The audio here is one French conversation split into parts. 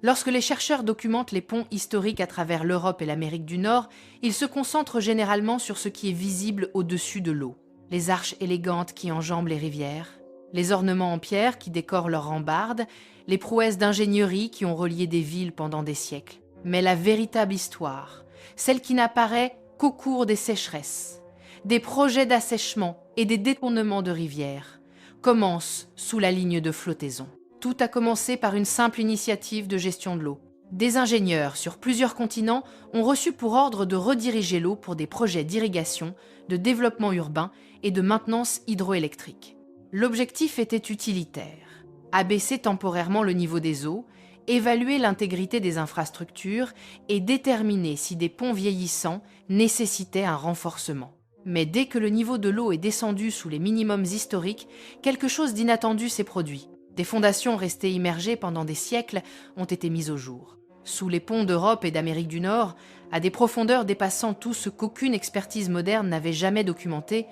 Lorsque les chercheurs documentent les ponts historiques à travers l'Europe et l'Amérique du Nord, ils se concentrent généralement sur ce qui est visible au-dessus de l'eau. Les arches élégantes qui enjambent les rivières, les ornements en pierre qui décorent leurs rambardes, les prouesses d'ingénierie qui ont relié des villes pendant des siècles. Mais la véritable histoire, celle qui n'apparaît qu'au cours des sécheresses, des projets d'assèchement et des détournements de rivières, commence sous la ligne de flottaison. Tout a commencé par une simple initiative de gestion de l'eau. Des ingénieurs sur plusieurs continents ont reçu pour ordre de rediriger l'eau pour des projets d'irrigation, de développement urbain et de maintenance hydroélectrique. L'objectif était utilitaire: abaisser temporairement le niveau des eaux, évaluer l'intégrité des infrastructures et déterminer si des ponts vieillissants nécessitaient un renforcement. Mais dès que le niveau de l'eau est descendu sous les minimums historiques, quelque chose d'inattendu s'est produit. Des fondations restées immergées pendant des siècles ont été mises au jour. Sous les ponts d'Europe et d'Amérique du Nord, à des profondeurs dépassant tout ce qu'aucune expertise moderne n'avait jamais documenté,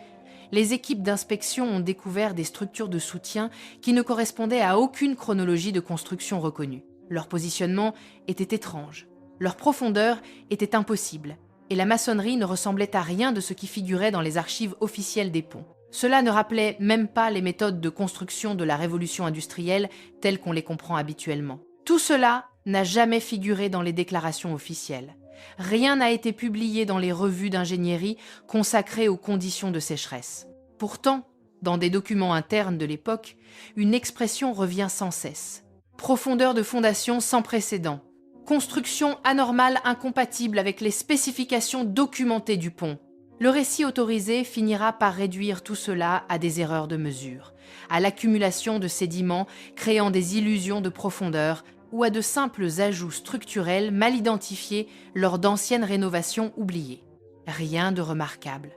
les équipes d'inspection ont découvert des structures de soutien qui ne correspondaient à aucune chronologie de construction reconnue. Leur positionnement était étrange, leur profondeur était impossible, et la maçonnerie ne ressemblait à rien de ce qui figurait dans les archives officielles des ponts. Cela ne rappelait même pas les méthodes de construction de la révolution industrielle telles qu'on les comprend habituellement. Tout cela n'a jamais figuré dans les déclarations officielles. Rien n'a été publié dans les revues d'ingénierie consacrées aux conditions de sécheresse. Pourtant, dans des documents internes de l'époque, une expression revient sans cesse. Profondeur de fondation sans précédent. Construction anormale incompatible avec les spécifications documentées du pont. Le récit autorisé finira par réduire tout cela à des erreurs de mesure, à l'accumulation de sédiments créant des illusions de profondeur ou à de simples ajouts structurels mal identifiés lors d'anciennes rénovations oubliées. Rien de remarquable.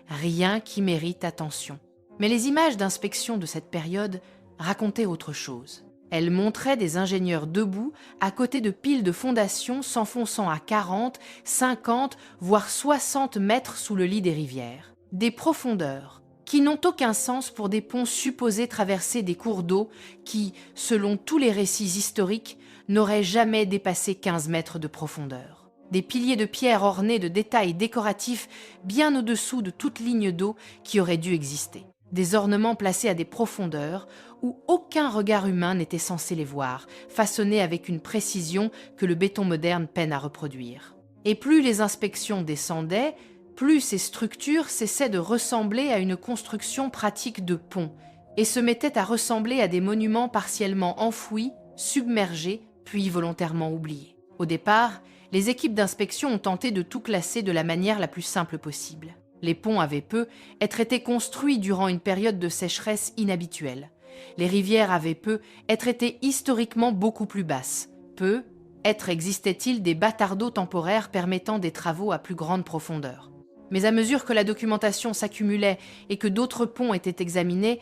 Rien qui mérite attention. Mais les images d'inspection de cette période racontaient autre chose. Elles montraient des ingénieurs debout à côté de piles de fondations s'enfonçant à 40, 50, voire 60 mètres sous le lit des rivières. Des profondeurs qui n'ont aucun sens pour des ponts supposés traverser des cours d'eau qui, selon tous les récits historiques, n'auraient jamais dépassé 15 mètres de profondeur. Des piliers de pierre ornés de détails décoratifs bien au-dessous de toute ligne d'eau qui aurait dû exister. Des ornements placés à des profondeurs où aucun regard humain n'était censé les voir, façonnés avec une précision que le béton moderne peine à reproduire. Et plus les inspections descendaient, plus ces structures cessaient de ressembler à une construction pratique de pont et se mettaient à ressembler à des monuments partiellement enfouis, submergés, puis volontairement oubliés. Au départ, les équipes d'inspection ont tenté de tout classer de la manière la plus simple possible. Les ponts avaient peu être été construits durant une période de sécheresse inhabituelle. Les rivières avaient peu être été historiquement beaucoup plus basses. Peu être existait-il des bâtards d'eau temporaires permettant des travaux à plus grande profondeur. Mais à mesure que la documentation s'accumulait et que d'autres ponts étaient examinés,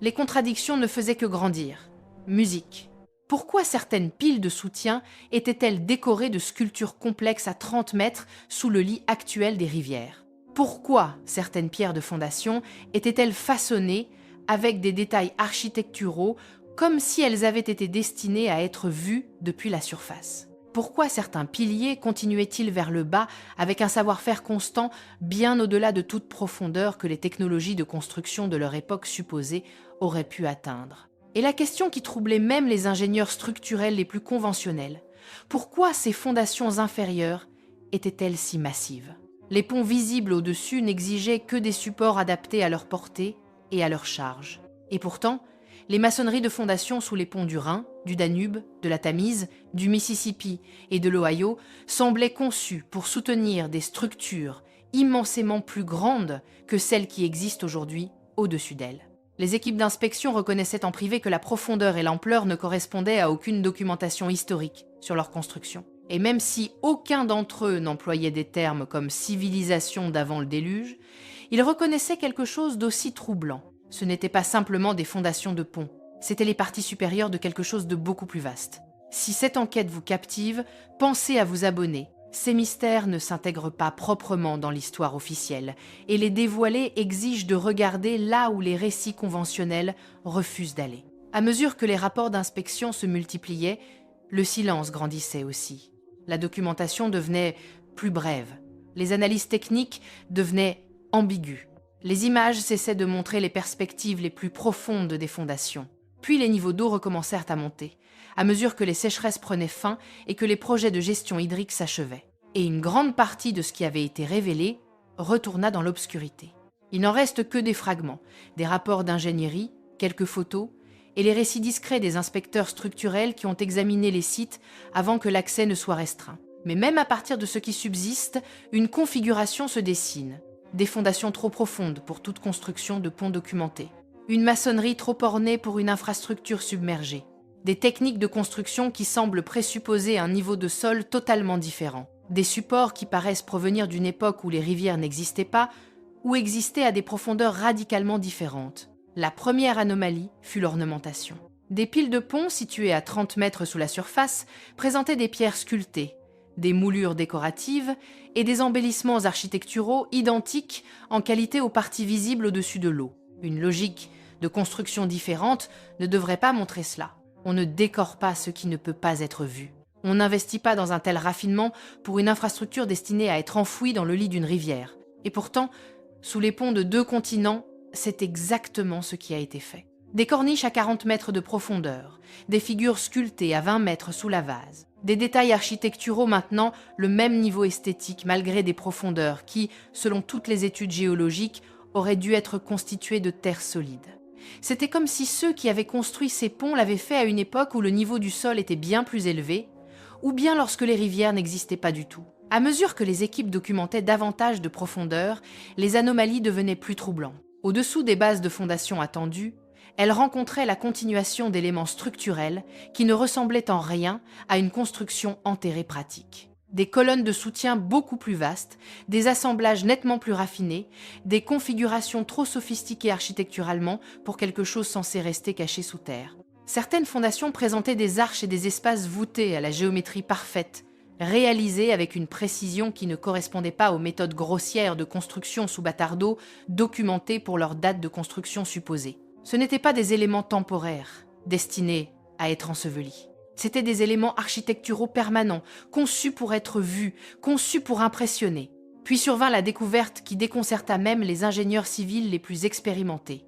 les contradictions ne faisaient que grandir. Musique. Pourquoi certaines piles de soutien étaient-elles décorées de sculptures complexes à 30 mètres sous le lit actuel des rivières ? Pourquoi certaines pierres de fondation étaient-elles façonnées avec des détails architecturaux comme si elles avaient été destinées à être vues depuis la surface? Pourquoi certains piliers continuaient-ils vers le bas avec un savoir-faire constant bien au-delà de toute profondeur que les technologies de construction de leur époque supposée auraient pu atteindre? Et la question qui troublait même les ingénieurs structurels les plus conventionnels, pourquoi ces fondations inférieures étaient-elles si massives? Les ponts visibles au-dessus n'exigeaient que des supports adaptés à leur portée et à leur charge. Et pourtant, les maçonneries de fondation sous les ponts du Rhin, du Danube, de la Tamise, du Mississippi et de l'Ohio semblaient conçues pour soutenir des structures immensément plus grandes que celles qui existent aujourd'hui au-dessus d'elles. Les équipes d'inspection reconnaissaient en privé que la profondeur et l'ampleur ne correspondaient à aucune documentation historique sur leur construction. Et même si aucun d'entre eux n'employait des termes comme civilisation d'avant le déluge, ils reconnaissaient quelque chose d'aussi troublant. Ce n'étaient pas simplement des fondations de ponts, c'étaient les parties supérieures de quelque chose de beaucoup plus vaste. Si cette enquête vous captive, pensez à vous abonner. Ces mystères ne s'intègrent pas proprement dans l'histoire officielle, et les dévoiler exige de regarder là où les récits conventionnels refusent d'aller. À mesure que les rapports d'inspection se multipliaient, Le silence grandissait aussi. La documentation devenait plus brève. Les analyses techniques devenaient ambiguës. Les images cessaient de montrer les perspectives les plus profondes des fondations. Puis les niveaux d'eau recommencèrent à monter, à mesure que les sécheresses prenaient fin et que les projets de gestion hydrique s'achevaient. Et une grande partie de ce qui avait été révélé retourna dans l'obscurité. Il n'en reste que des fragments, des rapports d'ingénierie, quelques photos, et les récits discrets des inspecteurs structurels qui ont examiné les sites avant que l'accès ne soit restreint. Mais même à partir de ce qui subsiste, une configuration se dessine. Des fondations trop profondes pour toute construction de ponts documentés. Une maçonnerie trop ornée pour une infrastructure submergée. Des techniques de construction qui semblent présupposer un niveau de sol totalement différent. Des supports qui paraissent provenir d'une époque où les rivières n'existaient pas ou existaient à des profondeurs radicalement différentes. La première anomalie fut l'ornementation. Des piles de ponts situées à 30 mètres sous la surface présentaient des pierres sculptées, des moulures décoratives et des embellissements architecturaux identiques en qualité aux parties visibles au-dessus de l'eau. Une logique de construction différente ne devrait pas montrer cela. On ne décore pas ce qui ne peut pas être vu. On n'investit pas dans un tel raffinement pour une infrastructure destinée à être enfouie dans le lit d'une rivière. Et pourtant, sous les ponts de 2 continents, c'est exactement ce qui a été fait. Des corniches à 40 mètres de profondeur, des figures sculptées à 20 mètres sous la vase, des détails architecturaux maintenant le même niveau esthétique malgré des profondeurs qui, selon toutes les études géologiques, auraient dû être constituées de terre solide. C'était comme si ceux qui avaient construit ces ponts l'avaient fait à une époque où le niveau du sol était bien plus élevé, ou bien lorsque les rivières n'existaient pas du tout. À mesure que les équipes documentaient davantage de profondeur, les anomalies devenaient plus troublantes. Au-dessous des bases de fondation attendues, elles rencontraient la continuation d'éléments structurels qui ne ressemblaient en rien à une construction enterrée pratique. Des colonnes de soutien beaucoup plus vastes, des assemblages nettement plus raffinés, des configurations trop sophistiquées architecturalement pour quelque chose censé rester caché sous terre. Certaines fondations présentaient des arches et des espaces voûtés à la géométrie parfaite, réalisés avec une précision qui ne correspondait pas aux méthodes grossières de construction sous bâtard d'eau documentées pour leur date de construction supposée. Ce n'étaient pas des éléments temporaires, destinés à être ensevelis. C'étaient des éléments architecturaux permanents, conçus pour être vus, conçus pour impressionner. Puis survint la découverte qui déconcerta même les ingénieurs civils les plus expérimentés.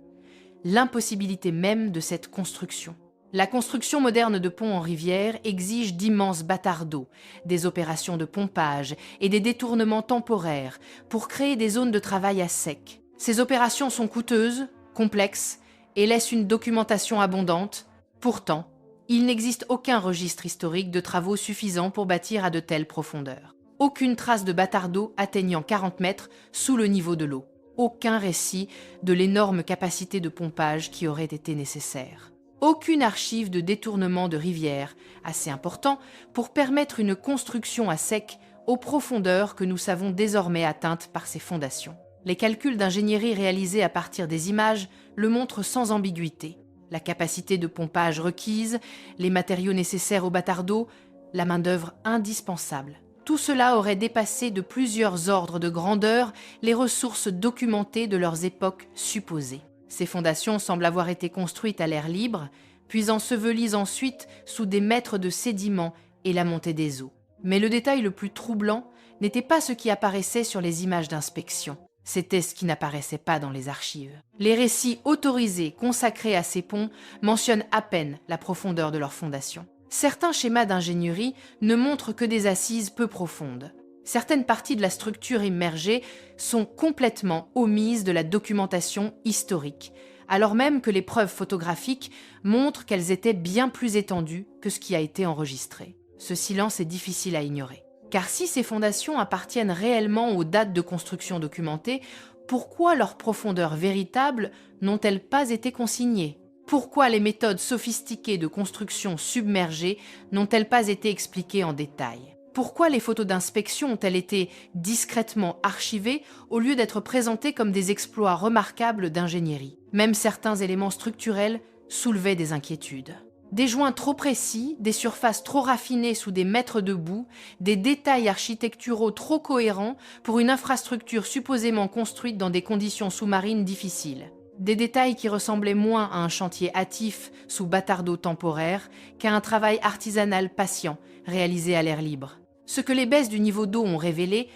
L'impossibilité même de cette construction. La construction moderne de ponts en rivière exige d'immenses bâtards d'eau, des opérations de pompage et des détournements temporaires pour créer des zones de travail à sec. Ces opérations sont coûteuses, complexes et laissent une documentation abondante. Pourtant, il n'existe aucun registre historique de travaux suffisants pour bâtir à de telles profondeurs. Aucune trace de bâtard d'eau atteignant 40 mètres sous le niveau de l'eau. Aucun récit de l'énorme capacité de pompage qui aurait été nécessaire. Aucune archive de détournement de rivière assez important pour permettre une construction à sec aux profondeurs que nous savons désormais atteintes par ces fondations. Les calculs d'ingénierie réalisés à partir des images le montrent sans ambiguïté. La capacité de pompage requise, les matériaux nécessaires au bâtard d'eau, la main-d'œuvre indispensable. Tout cela aurait dépassé de plusieurs ordres de grandeur les ressources documentées de leurs époques supposées. Ces fondations semblent avoir été construites à l'air libre, puis ensevelies ensuite sous des mètres de sédiments et la montée des eaux. Mais le détail le plus troublant n'était pas ce qui apparaissait sur les images d'inspection. C'était ce qui n'apparaissait pas dans les archives. Les récits autorisés consacrés à ces ponts mentionnent à peine la profondeur de leurs fondations. Certains schémas d'ingénierie ne montrent que des assises peu profondes. Certaines parties de la structure immergée sont complètement omises de la documentation historique, alors même que les preuves photographiques montrent qu'elles étaient bien plus étendues que ce qui a été enregistré. Ce silence est difficile à ignorer. Car si ces fondations appartiennent réellement aux dates de construction documentées, pourquoi leurs profondeurs véritables n'ont-elles pas été consignées ? Pourquoi les méthodes sophistiquées de construction submergée n'ont-elles pas été expliquées en détail ? Pourquoi les photos d'inspection ont-elles été discrètement archivées au lieu d'être présentées comme des exploits remarquables d'ingénierie ? Même certains éléments structurels soulevaient des inquiétudes. Des joints trop précis, des surfaces trop raffinées sous des mètres de boue, des détails architecturaux trop cohérents pour une infrastructure supposément construite dans des conditions sous-marines difficiles. Des détails qui ressemblaient moins à un chantier hâtif sous bâtard d'eau temporaire qu'à un travail artisanal patient réalisé à l'air libre. Ce que les baisses du niveau d'eau ont révélé,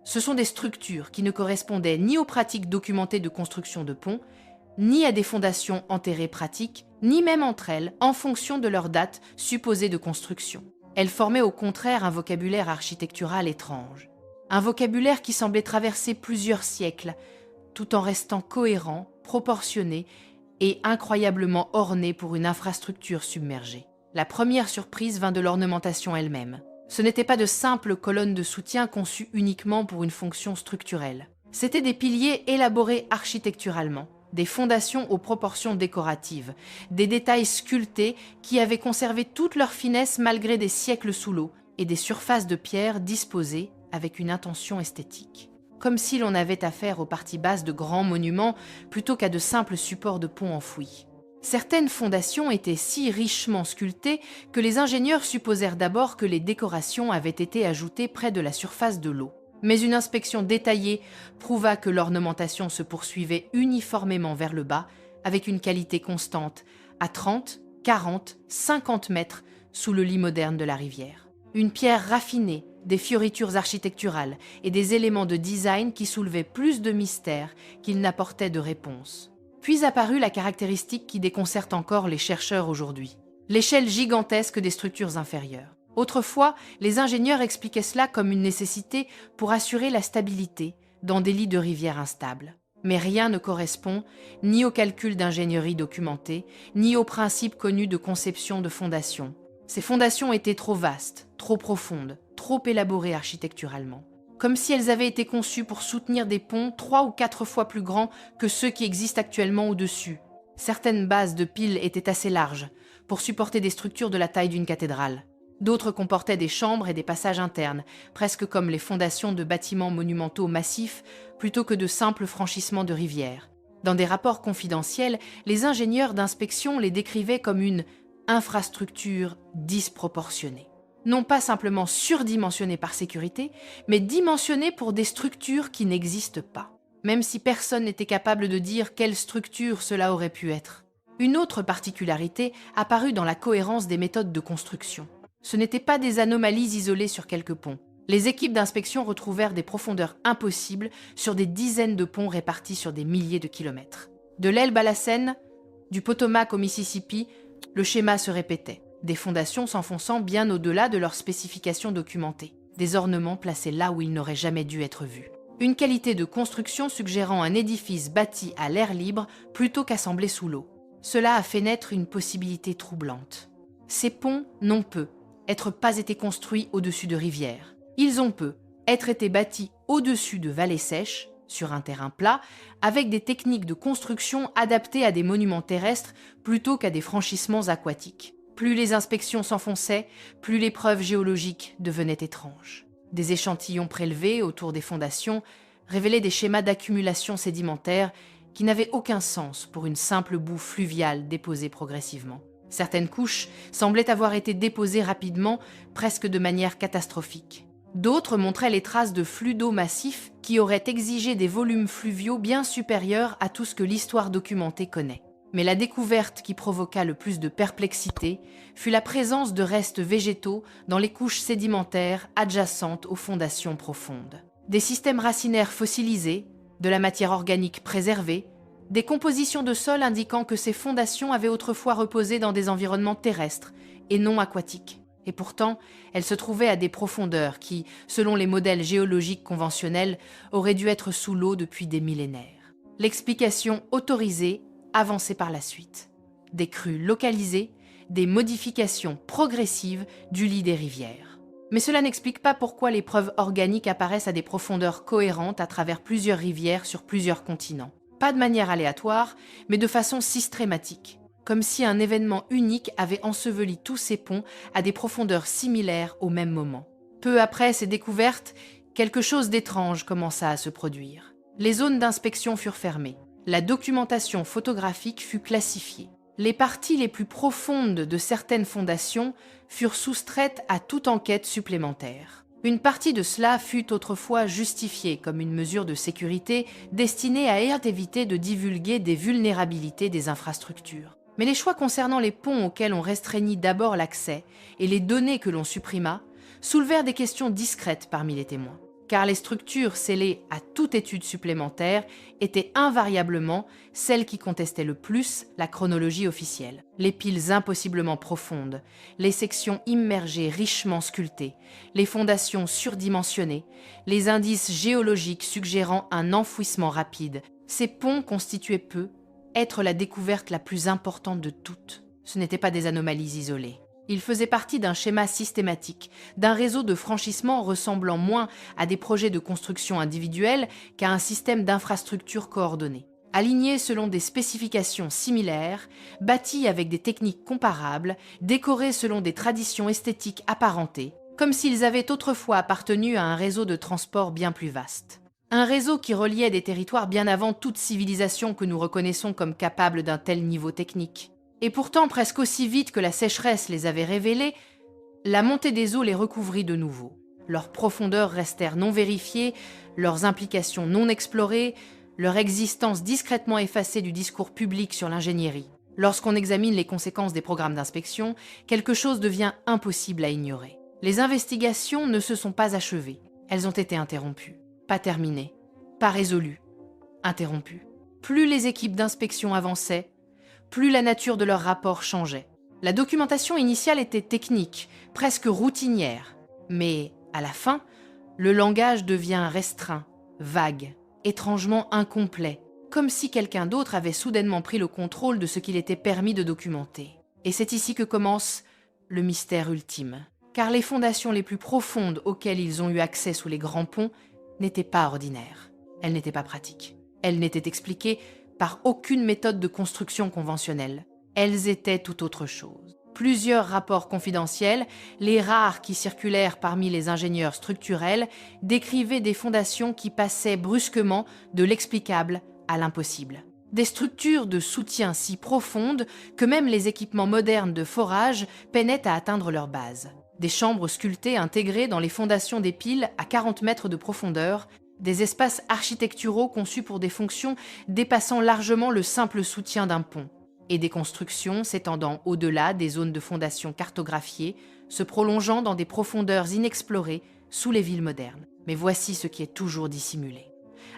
ce sont des structures qui ne correspondaient ni aux pratiques documentées de construction de ponts, ni à des fondations enterrées pratiques, ni même entre elles en fonction de leur date supposée de construction. Elles formaient au contraire un vocabulaire architectural étrange. Un vocabulaire qui semblait traverser plusieurs siècles, tout en restant cohérent, proportionné et incroyablement orné pour une infrastructure submergée. La première surprise vint de l'ornementation elle-même. Ce n'étaient pas de simples colonnes de soutien conçues uniquement pour une fonction structurelle. C'étaient des piliers élaborés architecturalement, des fondations aux proportions décoratives, des détails sculptés qui avaient conservé toute leur finesse malgré des siècles sous l'eau, et des surfaces de pierre disposées avec une intention esthétique. Comme si l'on avait affaire aux parties basses de grands monuments plutôt qu'à de simples supports de ponts enfouis. Certaines fondations étaient si richement sculptées que les ingénieurs supposèrent d'abord que les décorations avaient été ajoutées près de la surface de l'eau. Mais une inspection détaillée prouva que l'ornementation se poursuivait uniformément vers le bas, avec une qualité constante, à 30, 40, 50 mètres sous le lit moderne de la rivière. Une pierre raffinée, des fioritures architecturales et des éléments de design qui soulevaient plus de mystères qu'ils n'apportaient de réponses. Puis apparut la caractéristique qui déconcerte encore les chercheurs aujourd'hui, l'échelle gigantesque des structures inférieures. Autrefois, les ingénieurs expliquaient cela comme une nécessité pour assurer la stabilité dans des lits de rivière instables. Mais rien ne correspond ni aux calculs d'ingénierie documentés, ni aux principes connus de conception de fondations. Ces fondations étaient trop vastes, trop profondes, trop élaborées architecturalement. Comme si elles avaient été conçues pour soutenir des ponts 3 ou 4 fois plus grands que ceux qui existent actuellement au-dessus. Certaines bases de piles étaient assez larges pour supporter des structures de la taille d'une cathédrale. D'autres comportaient des chambres et des passages internes, presque comme les fondations de bâtiments monumentaux massifs, plutôt que de simples franchissements de rivières. Dans des rapports confidentiels, les ingénieurs d'inspection les décrivaient comme une infrastructure disproportionnée. Non pas simplement surdimensionnée par sécurité, mais dimensionnée pour des structures qui n'existent pas, même si personne n'était capable de dire quelle structure cela aurait pu être. Une autre particularité apparut dans la cohérence des méthodes de construction. Ce n'étaient pas des anomalies isolées sur quelques ponts. Les équipes d'inspection retrouvèrent des profondeurs impossibles sur des dizaines de ponts répartis sur des milliers de kilomètres. De l'Elbe à la Seine, du Potomac au Mississippi, le schéma se répétait, des fondations s'enfonçant bien au-delà de leurs spécifications documentées, des ornements placés là où ils n'auraient jamais dû être vus. Une qualité de construction suggérant un édifice bâti à l'air libre plutôt qu'assemblé sous l'eau. Cela a fait naître une possibilité troublante. Ces ponts n'ont peu pas été construits au-dessus de rivières. Ils ont être été bâtis au-dessus de vallées sèches, sur un terrain plat, avec des techniques de construction adaptées à des monuments terrestres plutôt qu'à des franchissements aquatiques. Plus les inspections s'enfonçaient, plus les preuves géologiques devenaient étranges. Des échantillons prélevés autour des fondations révélaient des schémas d'accumulation sédimentaire qui n'avaient aucun sens pour une simple boue fluviale déposée progressivement. Certaines couches semblaient avoir été déposées rapidement, presque de manière catastrophique. D'autres montraient les traces de flux d'eau massifs qui auraient exigé des volumes fluviaux bien supérieurs à tout ce que l'histoire documentée connaît. Mais la découverte qui provoqua le plus de perplexité fut la présence de restes végétaux dans les couches sédimentaires adjacentes aux fondations profondes. Des systèmes racinaires fossilisés, de la matière organique préservée, des compositions de sol indiquant que ces fondations avaient autrefois reposé dans des environnements terrestres et non aquatiques. Et pourtant, elles se trouvaient à des profondeurs qui, selon les modèles géologiques conventionnels, auraient dû être sous l'eau depuis des millénaires. L'explication autorisée avançait par la suite. Des crues localisées, des modifications progressives du lit des rivières. Mais cela n'explique pas pourquoi les preuves organiques apparaissent à des profondeurs cohérentes à travers plusieurs rivières sur plusieurs continents. Pas de manière aléatoire, mais de façon systématique, comme si un événement unique avait enseveli tous ces ponts à des profondeurs similaires au même moment. Peu après ces découvertes, quelque chose d'étrange commença à se produire. Les zones d'inspection furent fermées. La documentation photographique fut classifiée. Les parties les plus profondes de certaines fondations furent soustraites à toute enquête supplémentaire. Une partie de cela fut autrefois justifiée comme une mesure de sécurité destinée à éviter de divulguer des vulnérabilités des infrastructures. Mais les choix concernant les ponts auxquels on restreignit d'abord l'accès et les données que l'on supprima soulevèrent des questions discrètes parmi les témoins. Car les structures scellées à toute étude supplémentaire étaient invariablement celles qui contestaient le plus la chronologie officielle. Les piles impossiblement profondes, les sections immergées richement sculptées, les fondations surdimensionnées, les indices géologiques suggérant un enfouissement rapide, ces ponts constituaient peu être la découverte la plus importante de toutes. Ce n'étaient pas des anomalies isolées. Ils faisaient partie d'un schéma systématique, d'un réseau de franchissement ressemblant moins à des projets de construction individuels qu'à un système d'infrastructures coordonnées. Alignés selon des spécifications similaires, bâtis avec des techniques comparables, décorés selon des traditions esthétiques apparentées, comme s'ils avaient autrefois appartenu à un réseau de transport bien plus vaste. Un réseau qui reliait des territoires bien avant toute civilisation que nous reconnaissons comme capable d'un tel niveau technique. Et pourtant, presque aussi vite que la sécheresse les avait révélés, la montée des eaux les recouvrit de nouveau. Leurs profondeurs restèrent non vérifiées, leurs implications non explorées, leur existence discrètement effacée du discours public sur l'ingénierie. Lorsqu'on examine les conséquences des programmes d'inspection, quelque chose devient impossible à ignorer. Les investigations ne se sont pas achevées, elles ont été interrompues. Pas terminées, pas résolues, interrompues. Plus les équipes d'inspection avançaient, plus la nature de leur rapport changeait. La documentation initiale était technique, presque routinière, mais à la fin, le langage devient restreint, vague, étrangement incomplet, comme si quelqu'un d'autre avait soudainement pris le contrôle de ce qu'il était permis de documenter. Et c'est ici que commence le mystère ultime, car les fondations les plus profondes auxquelles ils ont eu accès sous les grands ponts n'étaient pas ordinaires, elles n'étaient pas pratiques, elles n'étaient expliquées par aucune méthode de construction conventionnelle. Elles étaient tout autre chose. Plusieurs rapports confidentiels, les rares qui circulèrent parmi les ingénieurs structurels, décrivaient des fondations qui passaient brusquement de l'explicable à l'impossible. Des structures de soutien si profondes que même les équipements modernes de forage peinaient à atteindre leur base. Des chambres sculptées intégrées dans les fondations des piles à 40 mètres de profondeur, des espaces architecturaux conçus pour des fonctions dépassant largement le simple soutien d'un pont, et des constructions s'étendant au-delà des zones de fondation cartographiées, se prolongeant dans des profondeurs inexplorées sous les villes modernes. Mais voici ce qui est toujours dissimulé.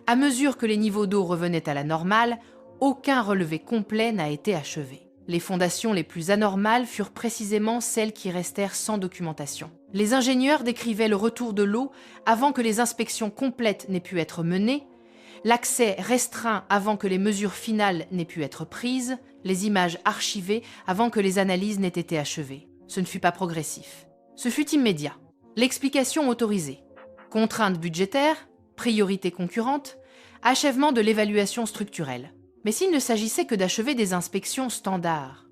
À mesure que les niveaux d'eau revenaient à la normale, aucun relevé complet n'a été achevé. Les fondations les plus anormales furent précisément celles qui restèrent sans documentation. Les ingénieurs décrivaient le retour de l'eau avant que les inspections complètes n'aient pu être menées, l'accès restreint avant que les mesures finales n'aient pu être prises, les images archivées avant que les analyses n'aient été achevées. Ce ne fut pas progressif. Ce fut immédiat. L'explication autorisée. Contraintes budgétaires, priorités concurrentes, achèvement de l'évaluation structurelle. Mais s'il ne s'agissait que d'achever des inspections standards,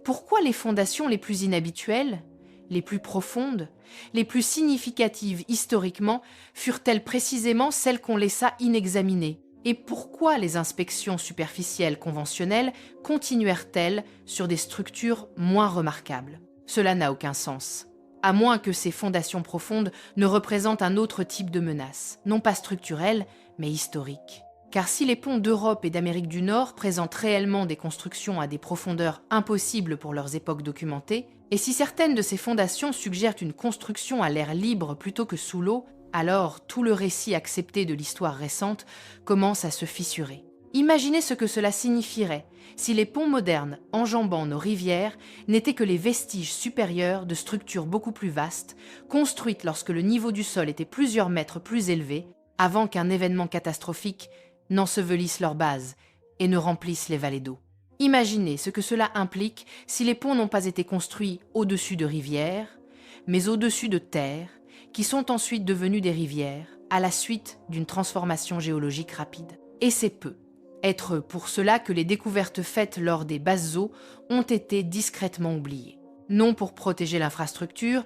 pourquoi les fondations les plus inhabituelles, les plus profondes, les plus significatives historiquement, furent-elles précisément celles qu'on laissa inexaminées? Et pourquoi les inspections superficielles conventionnelles continuèrent-elles sur des structures moins remarquables? Cela n'a aucun sens, à moins que ces fondations profondes ne représentent un autre type de menace, non pas structurelle, mais historique. Car si les ponts d'Europe et d'Amérique du Nord présentent réellement des constructions à des profondeurs impossibles pour leurs époques documentées, et si certaines de ces fondations suggèrent une construction à l'air libre plutôt que sous l'eau, alors tout le récit accepté de l'histoire récente commence à se fissurer. Imaginez ce que cela signifierait si les ponts modernes enjambant nos rivières n'étaient que les vestiges supérieurs de structures beaucoup plus vastes, construites lorsque le niveau du sol était plusieurs mètres plus élevé, avant qu'un événement catastrophique n'ensevelissent leurs bases et ne remplissent les vallées d'eau. Imaginez ce que cela implique si les ponts n'ont pas été construits au-dessus de rivières, mais au-dessus de terres, qui sont ensuite devenues des rivières à la suite d'une transformation géologique rapide. Et c'est peu. Être pour cela que les découvertes faites lors des basses eaux ont été discrètement oubliées. Non pour protéger l'infrastructure,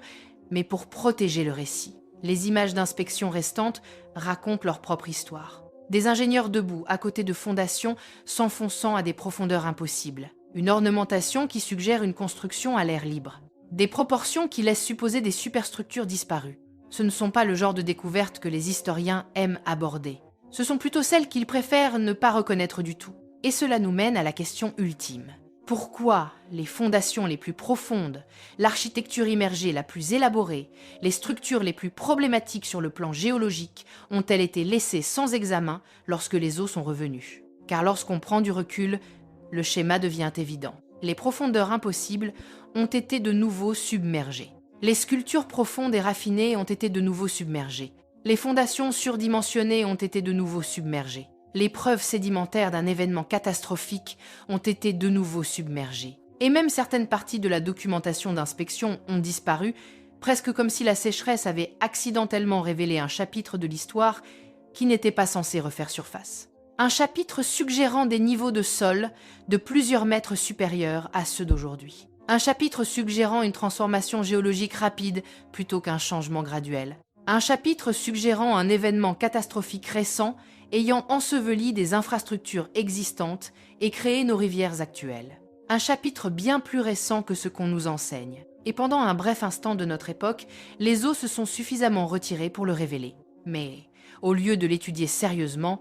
mais pour protéger le récit. Les images d'inspection restantes racontent leur propre histoire. Des ingénieurs debout, à côté de fondations, s'enfonçant à des profondeurs impossibles. Une ornementation qui suggère une construction à l'air libre. Des proportions qui laissent supposer des superstructures disparues. Ce ne sont pas le genre de découvertes que les historiens aiment aborder. Ce sont plutôt celles qu'ils préfèrent ne pas reconnaître du tout. Et cela nous mène à la question ultime. Pourquoi les fondations les plus profondes, l'architecture immergée la plus élaborée, les structures les plus problématiques sur le plan géologique ont-elles été laissées sans examen lorsque les eaux sont revenues? Car lorsqu'on prend du recul, le schéma devient évident. Les profondeurs impossibles ont été de nouveau submergées. Les sculptures profondes et raffinées ont été de nouveau submergées. Les fondations surdimensionnées ont été de nouveau submergées. Les preuves sédimentaires d'un événement catastrophique ont été de nouveau submergées. Et même certaines parties de la documentation d'inspection ont disparu, presque comme si la sécheresse avait accidentellement révélé un chapitre de l'histoire qui n'était pas censé refaire surface. Un chapitre suggérant des niveaux de sol de plusieurs mètres supérieurs à ceux d'aujourd'hui. Un chapitre suggérant une transformation géologique rapide plutôt qu'un changement graduel. Un chapitre suggérant un événement catastrophique récent ayant enseveli des infrastructures existantes et créé nos rivières actuelles. Un chapitre bien plus récent que ce qu'on nous enseigne. Et pendant un bref instant de notre époque, les eaux se sont suffisamment retirées pour le révéler. Mais, au lieu de l'étudier sérieusement,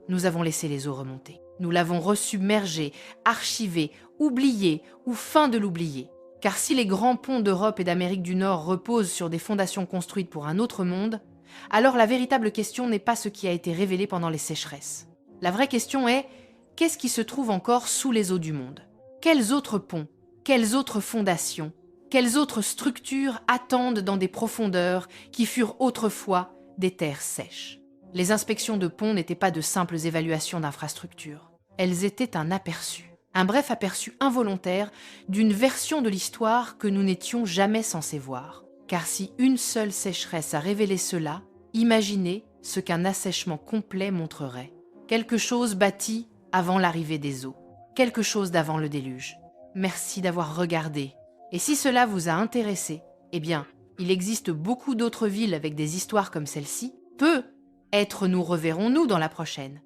nous avons laissé les eaux remonter. Nous l'avons resubmergé, archivé, oublié ou feint de l'oublier. Car si les grands ponts d'Europe et d'Amérique du Nord reposent sur des fondations construites pour un autre monde, alors la véritable question n'est pas ce qui a été révélé pendant les sécheresses. La vraie question est, qu'est-ce qui se trouve encore sous les eaux du monde? Quels autres ponts, quelles autres fondations, quelles autres structures attendent dans des profondeurs qui furent autrefois des terres sèches? Les inspections de ponts n'étaient pas de simples évaluations d'infrastructures. Elles étaient un aperçu, un bref aperçu involontaire d'une version de l'histoire que nous n'étions jamais censés voir. Car si une seule sécheresse a révélé cela, imaginez ce qu'un assèchement complet montrerait. Quelque chose bâti avant l'arrivée des eaux. Quelque chose d'avant le déluge. Merci d'avoir regardé. Et si cela vous a intéressé, eh bien, il existe beaucoup d'autres villes avec des histoires comme celle-ci. Peut-être nous reverrons-nous dans la prochaine.